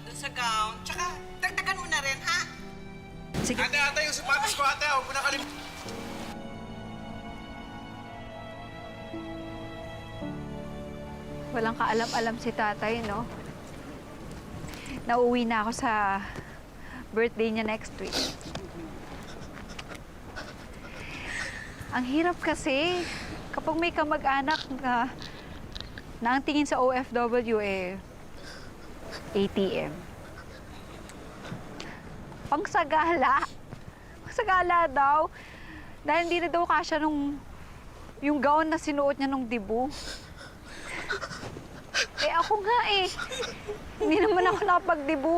dun sa gown. Tsaka, dagdagan mo na rin, ha? Sige. Ate, yung sapatos ko, ate. Huwag mo na kalim... Walang kaalam-alam si tatay, no? Nauwi na ako sa birthday niya next week. Ang hirap kasi kapag may kamag-anak na ang tingin sa OFW ATM. Pangsagala. Pangsagala daw. Dahil hindi na daw kasya yung gown na sinuot niya nung dibu. Eh ako nga eh. Hindi naman ako nakapagdibu.